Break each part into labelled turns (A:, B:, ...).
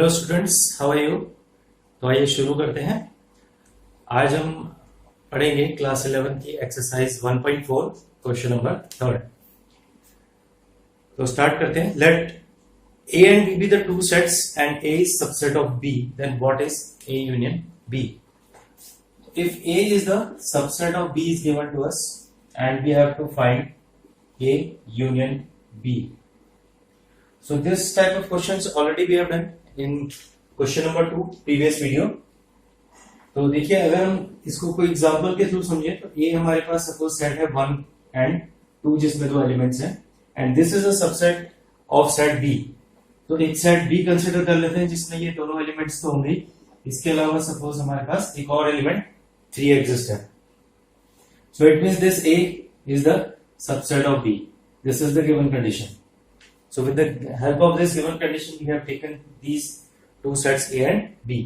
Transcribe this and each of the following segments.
A: Hello students, how are you. तो आइए शुरू करते हैं। आज हम पढ़ेंगे क्लास 11 की एक्सरसाइज 1.4 क्वेश्चन नंबर 3। तो स्टार्ट करते हैं। Let A and B be the two sets and A is subset of B, then what is A union B? If A is the subset of B is given to us and we have to find A union B. So this type of questions already we have done in question number 2 previous video. तो देखिए, अगर हम इसको कोई example के through समझे तो A हमारे पास सपोज सेट है 1 and 2 जिसमें दो एलिमेंट्स हैं and this is a subset of set B. तो एक सेट B कंसिडर कर लेते हैं जिसमें ये दोनों एलिमेंट्स तो होंगे, इसके अलावा सपोज हमारे पास एक और एलिमेंट 3 एग्जिस्ट है. So it means this A is the subset of B. This is the given condition. So with the help of this given condition, we have taken these two sets A and B.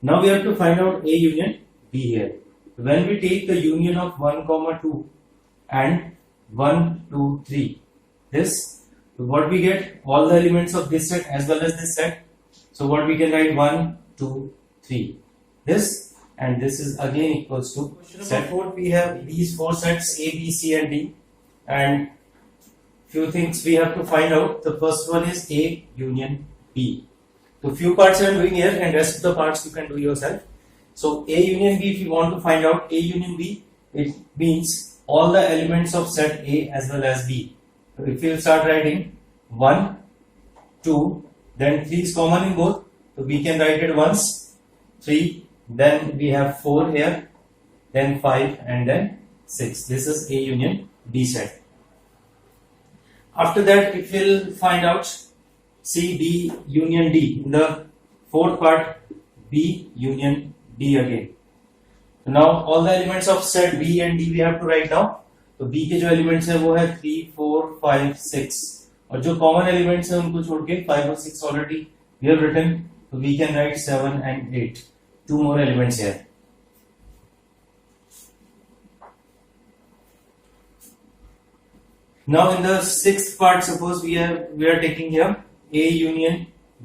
A: Now we have to find out A union B here. When we take the union of 1, 2 and 1, 2, 3, this, so what we get, all the elements of this set as well as this set. So what we can write 1, 2, 3. This and this is again equals to set 4. We have these four sets A, B, C and D, and few things we have to find out. The first one is A union B. So few parts I am doing here and rest of the parts you can do yourself. So A union B, if you want to find out A union B, it means all the elements of set A as well as B. So if you start writing 1, 2, then 3 is common in both. So we can write it once, 3, then we have 4 here, then 5 and then 6. This is A union B set. After that, if we'll find out C, B union D, in the fourth part, B union D again. So now all the elements of set B and D we have to write down. तो B के जो elements है वो है 3, 4, 5, 6 और जो common elements है उनको छोड़ के 5 और 6 already we have written. So we can write 7 and 8. Two more elements here. Now in the sixth part, suppose we are taking here A union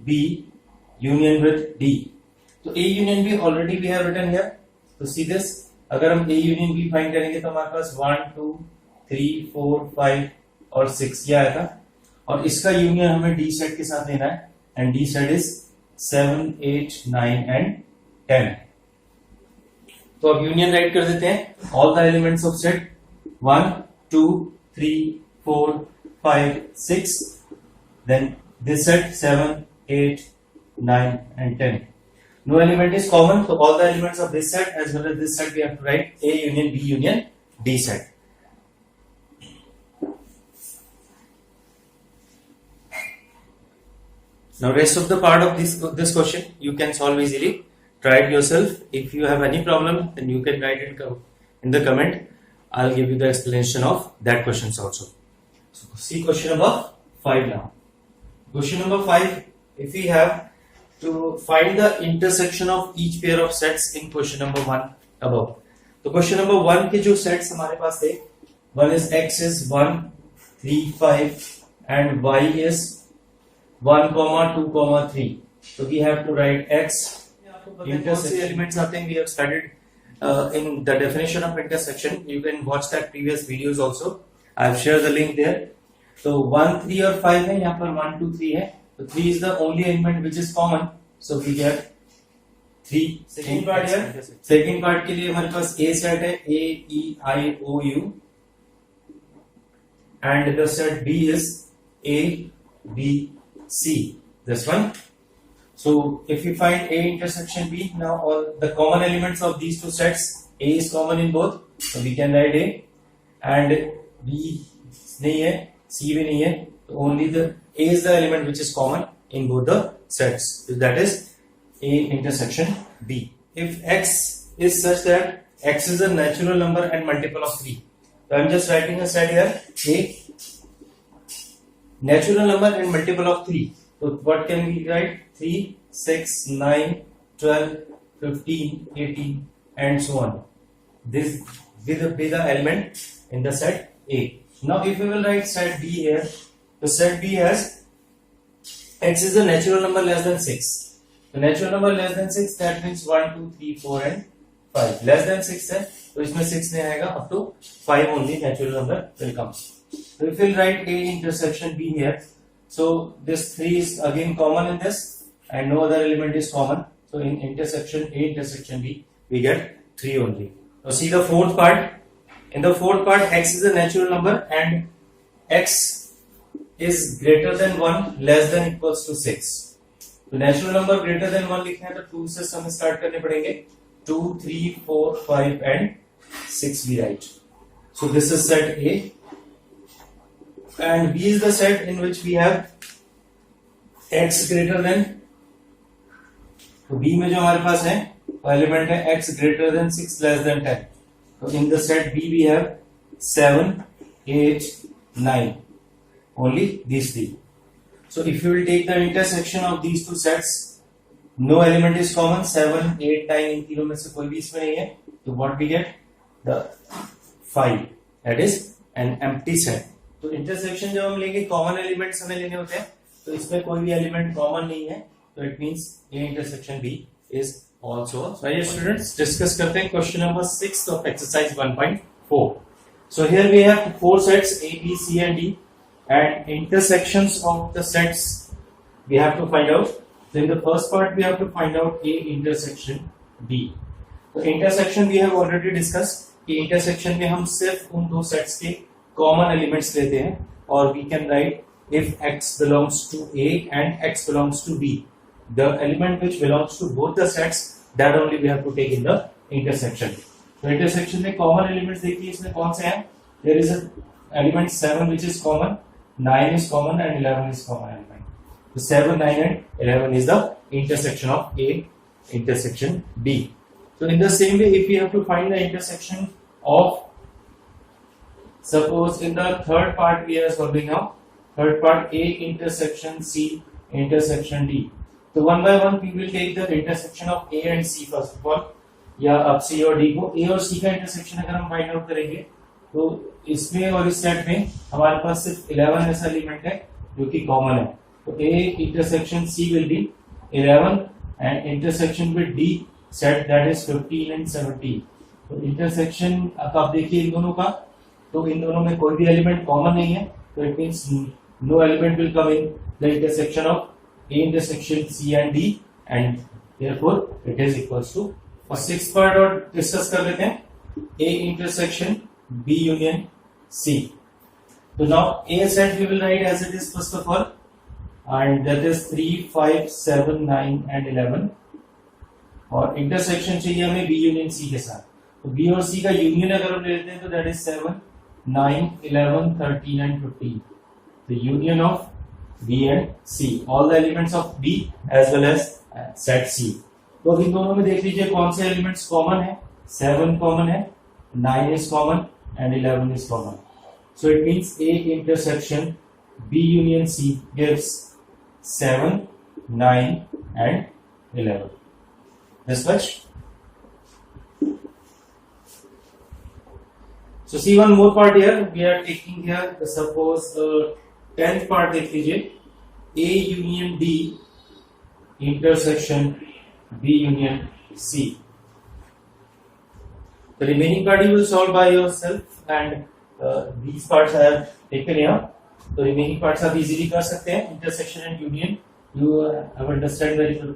A: B union with D. So A union B already we have written here. So see this. अगर हम A union B find करेंगे तो हमारे पास 1, 2, 3, 4, 5 और 6 ये आया था और इसका यूनियन हमें D सेट के साथ लेना है and D set is 7, 8, 9 and 10. तो अब यूनियन राइट कर देते हैं. All the elements of set 1, 2, 3, 4, 5, 6, then this set 7, 8, 9 and 10. No element is common, so all the elements of this set as well as this set we have to write A union B union D set. Now rest of the part of this question you can solve easily. Try it yourself. If you have any problem, then you can write it in the comment. I'll give you the explanation of that questions also. So see question number 5 now. Question number 5, if we have to find the intersection of each pair of sets in question number 1 above. तो question number 1 के जो sets हमारे पास थे, one is x is 1, 3, 5 and y is 1, 2, 3. So we have to write x. Intersection elements आते हैं, we have studied in the definition of intersection. You can watch that previous videos also. I have shared the link there. So 1, 3 और 5 है, यहाँ पर 1, 2, 3 है. So 3 is the only element which is common. So we get 3. Second part here. Second part के लिए हमारे पास A set है A, E, I, O, U. And the set B is A, B, C. This one. So if we find A intersection B, now all the common elements of these two sets, A is common in both. So we can write A. And B नहीं है, C भी नहीं है. So only the A is the element which is common in both the sets. So that is A intersection B. If X is such that X is a natural number and multiple of 3. So I am just writing a set here A natural number and multiple of 3. So what can we write? 3, 6, 9, 12, 15, 18 and so on. This will be the element in the set A. Now if we will write set B here, the set B has x is a natural number less than 6 तो natural number less than 6 that means 1 2 3 4 and 5 less than 6 है तो इसमें 6 नहीं आएगा up to 5 only natural number will come. So if we'll write A intersection B here, so this 3 is again common in this and no other element is common. So in intersection A intersection B we get 3 only. Now see the fourth part. In the fourth part x is a natural number and x is greater than 1 less than equals to 6. तो natural number greater than 1 लिखना है तो 2 से हम start करने पड़ेंगे. 2 3 4 5 and 6 we write. So this is set A and B is the set in which we have x greater than, तो B में जो हमारे पास है वो एलिमेंट है x greater than 6 less than 10. So in the set B we have 7 8 9 only these three. So if you will take the intersection of these two sets, no element is common. 7, 8, 9 इन तीनों में से कोई भी इसमें नहीं है. तो what we get? The 5. That is an empty set. तो intersection जब हम लेंगे common elements हमें लेने होते हैं. तो इसमें कोई भी element common नहीं है. तो it means A intersection B is also. So ये students discuss करते हैं question number 6 of exercise 1.4. So here we have 4 sets A, B, C and D. And intersections of the sets we have to find out. So in the first part we have to find out A intersection B. So intersection we have already discussed कि intersection में हम सिर्फ उन दो sets के common elements लेते हैं और we can write if x belongs to A and x belongs to B, the element which belongs to both the sets that only we have to take in the intersection. So intersection में common elements देखिए इसमें कौन से हैं? There is a element 7 which is common. 9 is common and 11 is common element. So 7, 9 and 11 is the intersection of A intersection B. So in the same way, if we have to find the intersection of, suppose in the third part we are solving now, third part A intersection C intersection D. So one by one we will take the intersection of A and C first of all. या अब C और D को A और C का intersection अगर हम find out करेंगे तो इसमें और इस सेट में हमारे पास सिर्फ 11 ऐसा एलिमेंट है जो कि कॉमन है. तो A intersection C will be 11 and intersection with D set that is 15 and 17. तो इंटरसेक्शन अब आप देखिए इन दोनों का, तो इन दोनों में कोई भी एलिमेंट कॉमन नहीं है. तो it means no element will come in the intersection of A intersection C and D and therefore it is equals to. और सिक्स पार्ट और डिस्कस कर लेते हैं. A intersection B union C. So now A set we will write as it is first of all, and that is 3, 5, 7, 9 and 11. और intersection चाहिए हमें B union C के साथ. तो B और C का union अगर हम लेते हैं तो that is 7, 9, 11, 13 and 15. The union of B and C, all the elements of B as well as set C. तो इन दोनों में देख लीजिए कौन से elements common है. 7 common है, 9 is common and 11 is common. So it means A intersection B union C gives 7, 9 and 11. This much. So see one more part here. We are taking here the suppose 10th part देख लीजिए. A union D intersection B union C. The remaining part you will solve by yourself and these parts I have taken here. So remaining parts आप easily कर सकते हैं. Intersection and union you have understand very well.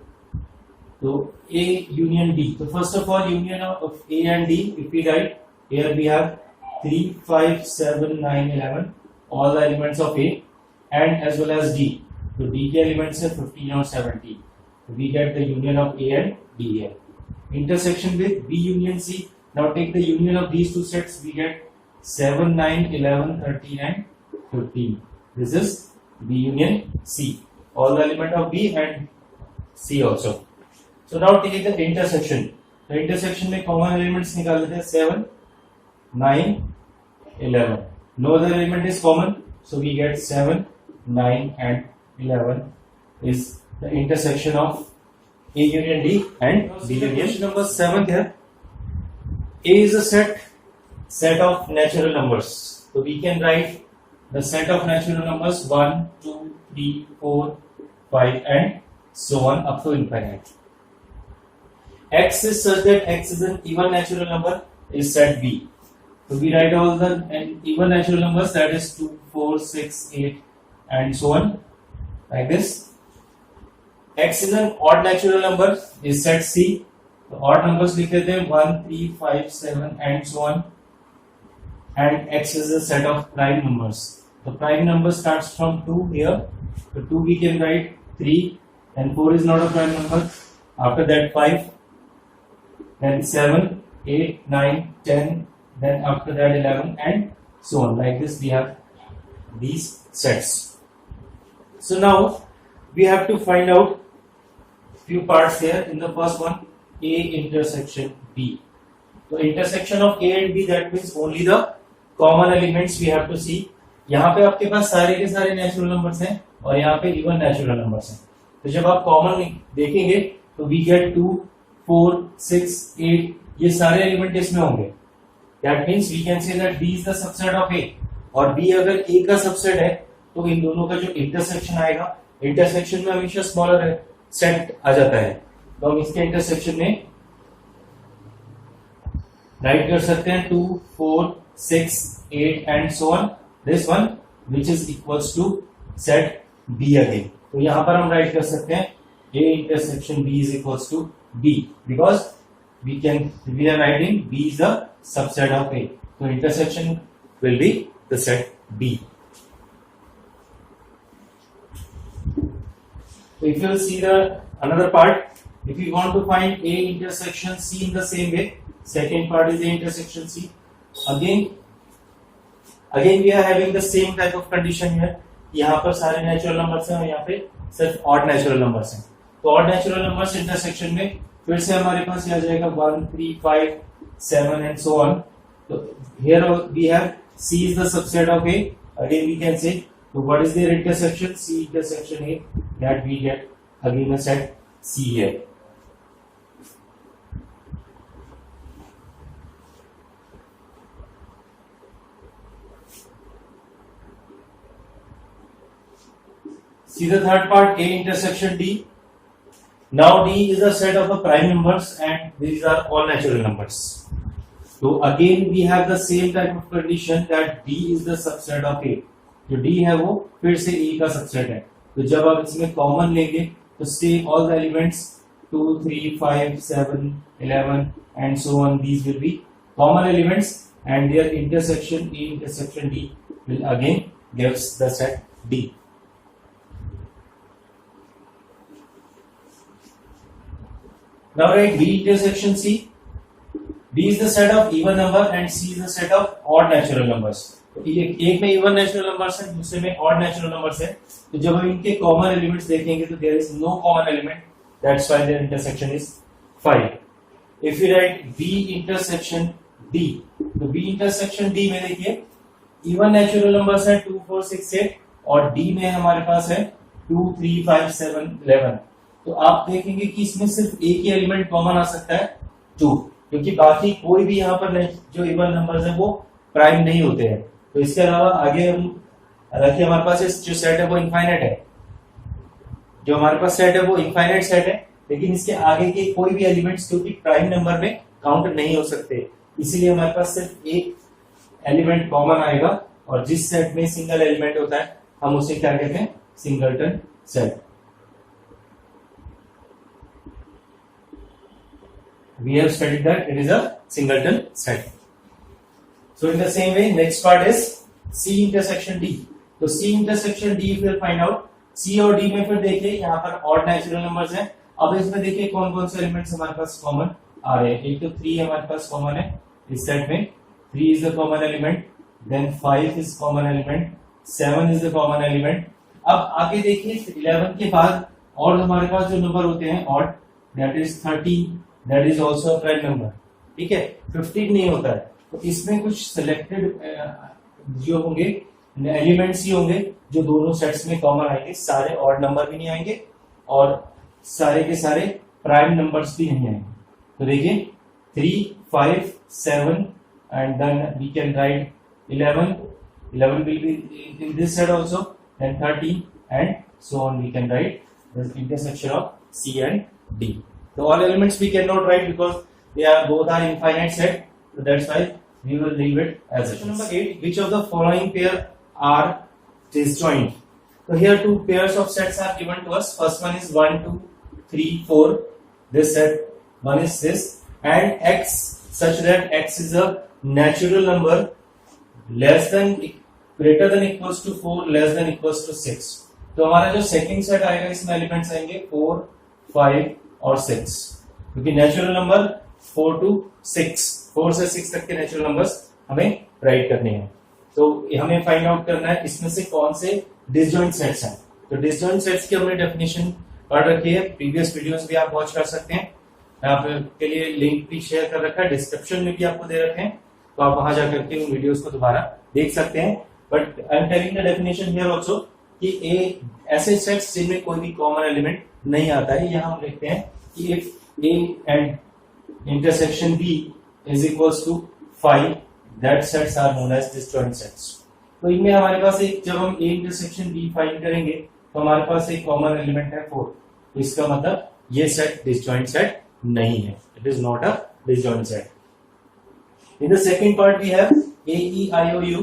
A: So A union D. So first of all union of A and D, if we write here we have 3, 5, 7, 9, 11 all the elements of A and as well as D. So D के elements है 15 और 17. So we get the union of A and D here. Intersection with B union C. Now take the union of these two sets, we get 7, 9, 11, 13 and 15. This is B union C. All the element of B and C also. So now take the intersection. The intersection में common elements निकाल लेते हैं 7, 9, 11. No other element is common, so we get 7, 9 and 11 is the intersection of A union D and B union. Question number 7 here. A is a set of natural numbers. So we can write the set of natural numbers 1, 2, 3, 4, 5 and so on up to infinite. X is such that X is an even natural number is set B. So we write all the even natural numbers, that is 2, 4, 6, 8 and so on like this. X is an odd natural number is set C. तो odd numbers लिख देते हैं 1, 3, 5, 7 and so on. And X is a set of prime numbers. The prime number starts from 2 here. So 2 we can write 3 and 4 is not a prime number. After that 5, then 7, 8, 9, 10, then after that 11 and so on. Like this we have these sets. So now we have to find out few parts here. In the first one, A intersection B. So intersection of A and B, that means only the common elements we have to see. यहाँ पे आपके पास सारे के सारे natural numbers हैं और यहाँ पे इवन नेचुरल नंबर्स हैं. तो जब आप कॉमन देखेंगे तो वी गेट 2, 4, 6, 8 ये सारे एलिमेंट इसमें होंगे. That means we can say that B is the subset of A और B अगर A का सबसेट है तो इन दोनों का जो इंटरसेक्शन आएगा, इंटरसेक्शन में हमेशा स्मॉलर सेट आ जाता है. तो हम इसके इंटरसेक्शन में राइट कर सकते हैं 2, 4, 6, 8 and so on. This one which is equals to set B again. तो यहां पर हम राइट कर सकते हैं A intersection B is equals to B because we are writing B is the subset of A. So intersection will be the set B. So if you will see the another part, if you want to find A intersection C in the same way, second part is A intersection C. Again we are having the same type of condition here. यहाँ पर सारे natural numbers हैं और यहाँ पे सिर्फ odd natural numbers हैं. तो ऑड नेचुरल नंबर्स इंटरसेक्शन में फिर से हमारे पास ये आ जाएगा 1, 3, 5, 7 एंड सो ऑन. तो here we have C is the subset of A. Again we can say, so what is their intersection? C intersection A, that we get again a set C here. See the third part, A intersection D. Now D is a set of a prime numbers and these are all natural numbers. So again we have the same type of condition that D is the subset of A. जो D है वो फिर से A का subset है. तो जब आप इसमें कॉमन लेंगे तो say all the elements 2, 3, 5, 7, 11 and so on, these will be common elements and their intersection A intersection D will again gives the set D. Now write B intersection C. B is the set of even number and C is the set of odd natural numbers. तो एक में even natural numbers है, दूसरे में odd natural numbers है. तो जब हम इनके common elements देखेंगे तो there is no common element. That's why their intersection is 5. If we write B intersection D, तो B intersection D में देखिए even natural numbers है 2, 4, 6, 8 और D में हमारे पास है 2, 3, 5, 7, 11. तो आप देखेंगे कि इसमें सिर्फ एक ही एलिमेंट कॉमन आ सकता है 2, क्योंकि बाकी कोई भी यहाँ पर जो इवन नंबर्स हैं वो प्राइम नहीं होते हैं. तो इसके अलावा आगे हम रखिए हमारे पास जो सेट है वो इनफाइनाइट है. जो हमारे पास सेट है वो इनफाइनाइट सेट है, लेकिन इसके आगे के कोई भी एलिमेंट्स क्योंकि प्राइम नंबर में काउंट नहीं हो सकते, इसीलिए हमारे पास सिर्फ एक एलिमेंट कॉमन आएगा और जिस सेट में सिंगल एलिमेंट होता है हम उसे क्या कहते हैं, singleton set. We have studied that it is a singleton set. So in the same way, next part is C intersection D. तो C intersection D फिर find out. C और D में फिर देखिए यहाँ पर odd natural numbers हैं. अब इसमें देखिए कौन कौन से एलिमेंट्स हमारे पास कॉमन आ रहे हैं. एक तो 3 हमारे पास कॉमन है इस सेट में. 3 is the common element. Then 5 is common element. 7 is the common element. अब आगे देखिए 11 के बाद और हमारे पास जो नंबर होते हैं odd, that is 13. That is also a prime number. ठीक है, 15 नहीं होता है. तो इसमें कुछ सिलेक्टेड जो होंगे एलिमेंट्स ही होंगे जो दोनों सेट्स में कॉमन आएंगे. सारे ऑड नंबर भी नहीं आएंगे और सारे के सारे प्राइम नंबर्स भी नहीं आएंगे. तो देखिए 3, 5, 7 and then we can write 11. 11 will be in this set also, then 13 and so on we can write the intersection of C and D. So all elements we cannot write because they are both are infinite set, so that's why we will leave it as it is. Number 8, which of the following pair are disjoint? So here two pairs of sets are given to us. First one is 1 2 3 4, this set, one is this, and x such that x is a natural number less than greater than equals to 4, less than equals to 6. तो हमारा जो second set आएगा इसमें elements आएंगे 4, 5 और 6, क्योंकि natural number 4 to 6, 4 से 6 तक के नेचुरल नंबर्स हमें राइट करने हैं. तो हमें फाइंड आउट करना है इसमें से कौन से डिसजॉइंट सेट्स हैं. तो डिसजॉइंट सेट्स की हमने डेफिनेशन पढ़ रखी है, प्रीवियस वीडियोस भी आप वॉच कर सकते हैं. मैं आपके लिए लिंक भी शेयर कर रखा है, डिस्क्रिप्शन में भी आपको दे रखे हैं, तो आप वहां जाकर के उन वीडियोस को दोबारा देख सकते हैं. But I am telling the definition here also कि ए ऐसे सेट्स जिनमें कोई भी कॉमन एलिमेंट नहीं आता है. यहां हम लिखते हैं कि if A and intersection B is equals to 5, that sets are known as disjoint sets. तो इनमें हमारे पास एक, जब हम ए इंटरसेक्शन बी फाइंड करेंगे तो हमारे पास एक कॉमन एलिमेंट है 4. तो इसका मतलब ये सेट डिसजॉइंट सेट नहीं है, it is not a disjoint set. In the second part we have A E I O U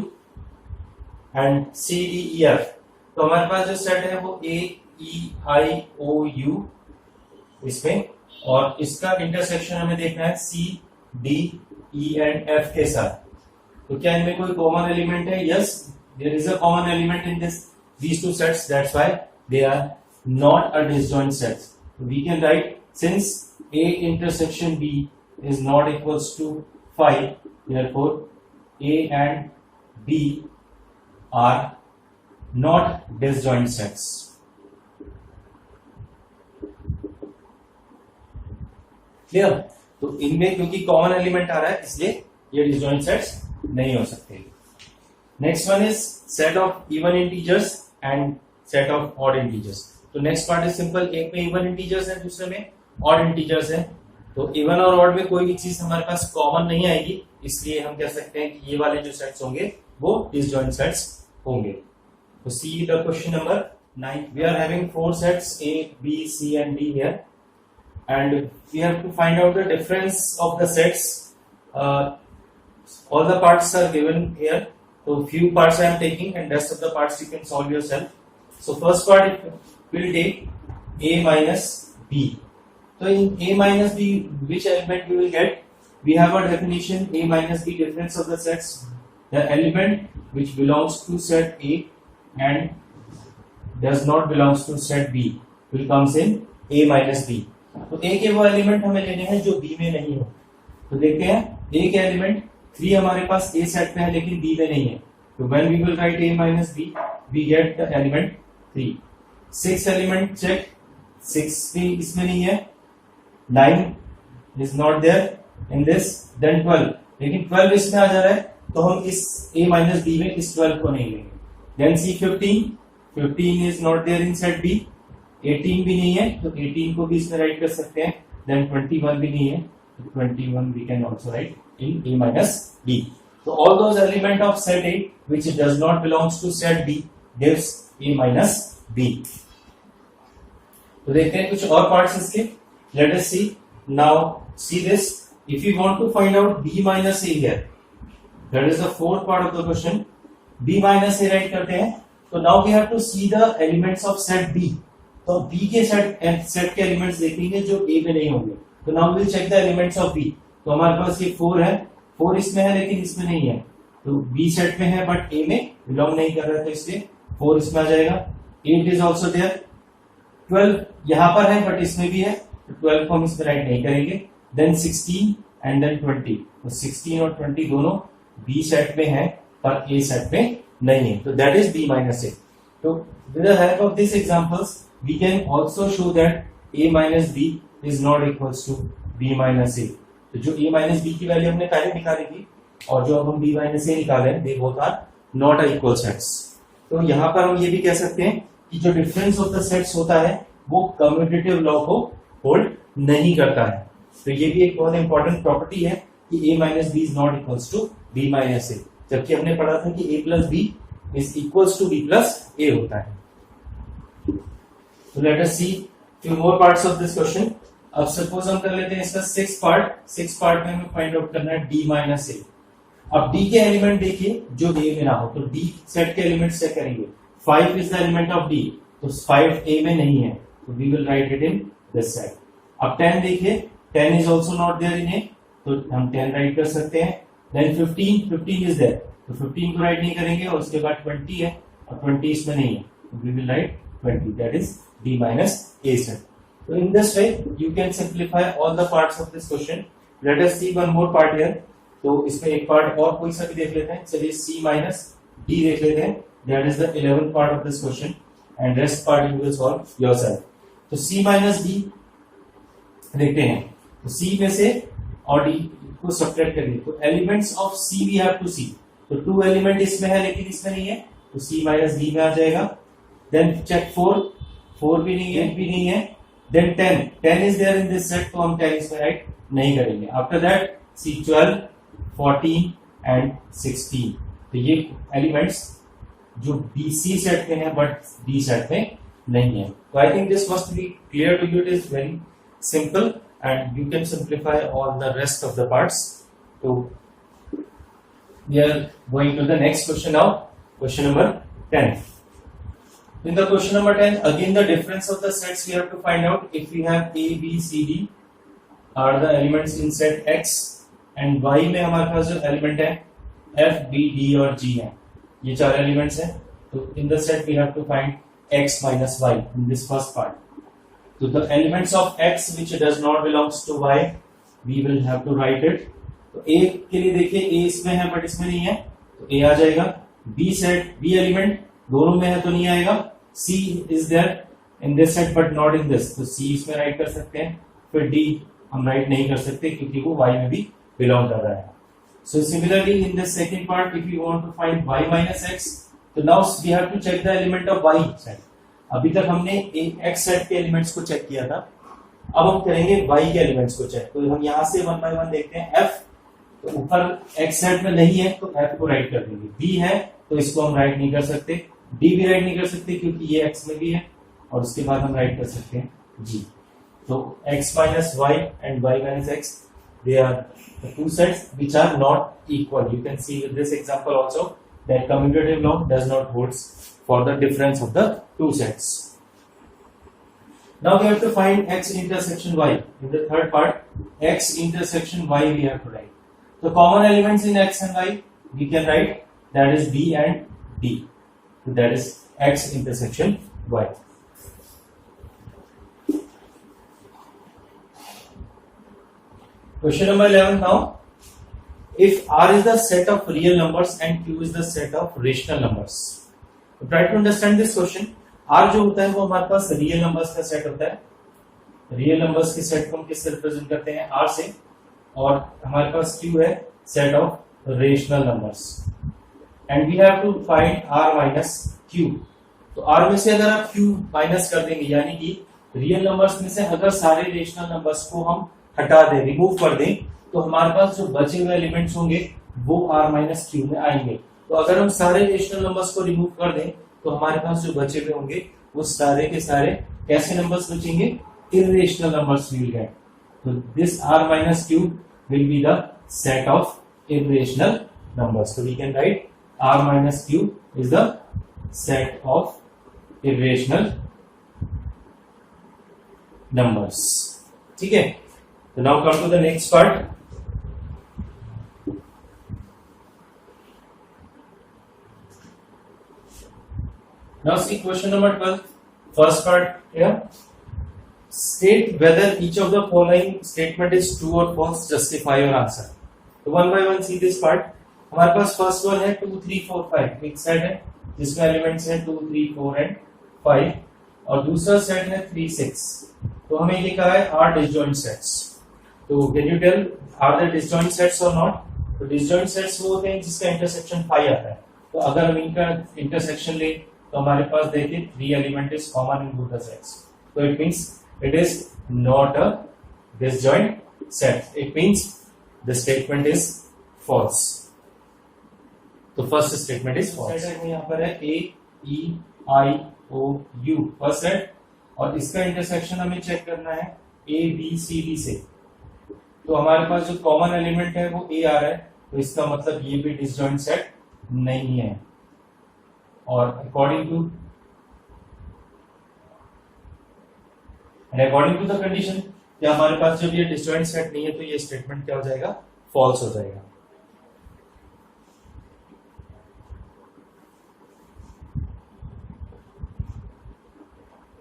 A: and C D E F. तो हमारे पास जो सेट है वो ए ई आई ओ यू इसमें, और इसका इंटरसेक्शन हमें देखना है C D E and F के साथ. तो क्या इनमें कोई कॉमन एलिमेंट है? Yes, there is a common element in these two sets, that's why they are not a disjoint sets. We can write, since A intersection B is not equals to 5, therefore A and B are not disjoint sets. Clear? तो इनमें क्योंकि common element आ रहा है इसलिए ये disjoint sets नहीं हो सकते. Next one is set of even integers and set of odd integers. तो नेक्स्ट पार्ट इज सिंपल. एक में इवन इंटीजर्स है, दूसरे में ऑड इंटीजर्स है. तो इवन और ऑड में कोई भी चीज हमारे पास कॉमन नहीं आएगी, इसलिए हम कह सकते हैं कि ये वाले जो सेट्स होंगे वो डिसजॉइंट सेट्स होंगे. तो see the question number 9. We are having 4 sets A, B, C and D here, and we have to find out the difference of the sets. All the parts are given here. So few parts I am taking and rest of the parts you can solve yourself. So first part will take A minus B. So in A minus B, which element we will get? We have a definition A minus B difference of the sets. The element which belongs to set A and does not belongs to set B will comes in A minus B. तो A के वो element हमें लेने हैं जो B में नहीं हो. तो देखते हैं A के एलिमेंट 3 हमारे पास A सेट में है लेकिन B में नहीं है. तो when we will write A minus B, we get the element 3. 6 element check, 6 भी इसमें नहीं है. 9 is not there in this. Then 12, लेकिन 12 इसमें आ जा रहा है तो हम इस A minus B में इस 12 को नहीं लेंगे. Then see 15, 15 is not there in set B. 18 भी नहीं है तो 18 को भी इसमें राइट कर सकते हैं. Then 21 भी नहीं है तो 21 we can also write in A minus B. So all those element of set A which does not belongs to set B gives A minus B. तो देखते हैं कुछ और पार्ट्स इसके. Let us see. Now see this. If you want to find out B minus A here, that is the fourth part of the question. B minus A write करते हैं. So now we have to see the elements of set B. तो B के set के elements देखेंगे जो A में नहीं होंगे. तो now we will check the elements of B. तो हमारे पास ये 4 है, 4 इसमें है लेकिन इसमें नहीं है. तो B सेट में है बट A में बिलोंग नहीं कर रहा है तो इसलिए 4 इसमें आ जाएगा. 8 इज ऑल्सो देयर. 12 यहाँ पर है बट इसमें भी है तो 12 को हम इसमें राइट नहीं करेंगे. Then 16 and then 20. तो 16 और 20 दोनों B सेट में है पर A सेट में नहीं है. तो that is B minus A. तो with the help of this examples we can also show that A minus B is not equals to B minus A. तो जो A minus B की value हमने पहले निकाली थी और जो अब हम B minus A निकाले they both are not equal sets. तो यहाँ पर हम ये भी कह सकते हैं कि जो डिफरेंस ऑफ द सेट्स होता है वो कम्यूटेटिव लॉ को होल्ड नहीं करता है. तो ये भी एक बहुत इंपॉर्टेंट प्रॉपर्टी है कि A minus B is not equals to B minus A. जबकि हमने पढ़ा था कि A plus B is equals to B plus A होता है. So let us see few more parts of this question. अब सपोज हम कर लेते हैं इसका सिक्स पार्ट में हमें फाइंड आउट करना है d माइनस ए. अब d के एलिमेंट देखिए जो a में ना हो, तो d सेट के एलिमेंट चेक करेंगे. 5 is the element of d, तो 5 a में नहीं है, तो we will write it in this side. अब 10 देखिए, 10 is also not there in A, तो हम 10 राइट कर सकते हैं. देन 15 इज देयर, तो 15 को राइट नहीं करेंगे, और उसके बाद 20 है और 20 इसमें नहीं है, तो we will write 20, that is d minus a set. So in this way you can simplify all the parts of this question. Let us see one more part here. तो इसमें एक पार्ट और कोई सा भी देख लेते हैं. चलिए c minus d देख लेते हैं. That is the 11th part of this question, and rest part you will solve yourself. तो c minus d देखते हैं. तो c में से और d को सब्ट्रैक्ट करिए. तो elements of c we have to see. तो 2 एलिमेंट इसमें है लेकिन इसमें नहीं है, तो c minus d में आ जाएगा. Then check 4 भी नहीं है. Then 10 is there in this set, तो हम 10 इसमें राइट नहीं करेंगे. After that see 12, 14 and 16. तो ये एलिमेंट्स जो BC सेट में है बट D सेट में नहीं है. तो I think this must be clear to you. It is very simple and you can simplify all the rest of the parts. So we are going to the next question now. Question number 10. In the question number 10, again the difference of the sets we have to find out. If we have A, B, C, D are the elements in set X and Y में हमारे पास जो element है F, B, D और G है, ये 4 elements हैं. तो in the set we have to find X minus Y in this first part. So the elements of X which does not belongs to Y, we will have to write it. तो A के लिए देखिए, A इसमें है but इसमें नहीं है, तो A आ जाएगा. B सेट, B एलिमेंट दोनों में है तो नहीं आएगा. C is there in this set but not in this, तो C इसमें राइट कर सकते हैं. फिर D हम राइट नहीं कर सकते क्योंकि वो Y में भी बिलोंग कर रहा है. So similarly in the second part, if you want to find Y minus X, तो now we have to check the element of Y set. अभी तक हमने X सेट के एलिमेंट्स को चेक किया था, अब हम करेंगे Y के एलिमेंट्स को चेक. तो हम यहाँ से 1 by 1 देखते हैं. F तो ऊपर X सेट में नहीं है तो F को राइट कर देंगे. B है तो इसको हम राइट नहीं कर सकते. D भी राइट नहीं कर सकते क्योंकि ये X में भी है, और उसके बाद हम राइट कर सकते हैं G. तो X minus Y and Y minus X, they are the two sets which are not equal. You can see with this example also that commutative law does not holds for the difference of the two sets. Now we have to find X intersection Y. In the third part, X intersection Y we have to write. So common elements in X and Y we can write, that is B and D. So that is X intersection Y. Question number 11 now. If R is the set of real numbers and Q is the set of rational numbers. So try to understand this question. R जो होता है वो हमारे पास real numbers का set होता है. Real numbers के set को हम किससे रिप्रेजेंट करते हैं? R से. और हमारे पास Q है set of rational numbers. And we have to find R minus Q. तो R में से अगर आप Q माइनस कर देंगे, यानी कि रियल नंबर्स में से अगर सारे रेशनल नंबर्स को हम हटा दें, रिमूव कर दें, तो हमारे पास जो बचे हुए एलिमेंट्स होंगे वो R माइनस Q में आएंगे. तो अगर हम सारे रेशनल नंबर्स को रिमूव कर दें तो हमारे पास जो बचे हुए होंगे वो सारे के सारे कैसे नंबर्स बचेंगे? Irrational numbers will get. तो this R minus Q will be the set of irrational numbers. So we can write R minus Q is the set of irrational numbers. ठीक है. So now come to the next part. Now see question number 12. First part here. State whether each of the following statement is true or false. Justify your answer. So one by one see this part. हमारे पास first one है 2, 3, 4, 5 एक set है जिसमें elements हैं 2, 3, 4 and 5, और दूसरा set है 3, 6. तो हमें ये कहा है आर डिसजॉइंट सेट्स. तो can you tell are the disjoint sets और नॉट? तो डिसजॉइंट सेट्स वो होते हैं जिसका इंटरसेक्शन 5 आता है. तो अगर हम इनका इंटरसेक्शन ले तो हमारे पास देखिए 3 element is common in both the sets. तो it means it is not a disjoint set. It means the statement is false. तो फर्स्ट स्टेटमेंट इज फॉल्स. यहाँ पर है A, E, I, O, U first set. और इसका intersection हमें check करना है ए बी सी डी से। तो हमारे पास जो कॉमन एलिमेंट है वो ए आ रहा है, तो इसका मतलब ये भी डिसजॉइंट सेट नहीं है। और अकॉर्डिंग टू द कंडीशन कि हमारे पास जब ये डिसजॉइंट सेट नहीं है तो ये स्टेटमेंट क्या हो जाएगा, फॉल्स हो जाएगा।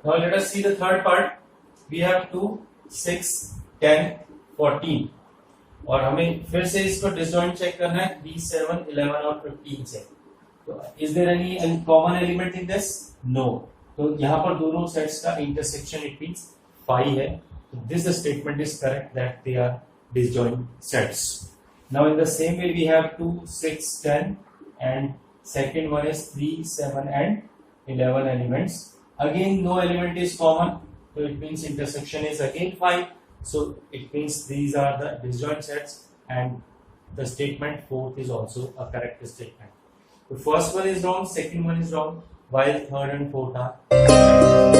A: Now let us see the third part. We have 2, 6, 10, 14 और हमें फिर से इसको डिसजॉइंट चेक करना है 3, 7, 11 और 15 से। तो is there any common element in this? No. तो यहाँ पर दोनों सेट्स का इंटरसेक्शन इट मींस 5 है। So this statement is correct that they are disjoint sets. Now in the same way we have 2, 6, 10 and second one is 3, 7 and 11 elements. Again no element is common, so it means intersection is again 5. So it means these are the disjoint sets and the statement 4th is also a correct statement. The first one is wrong, second one is wrong, while third and fourth are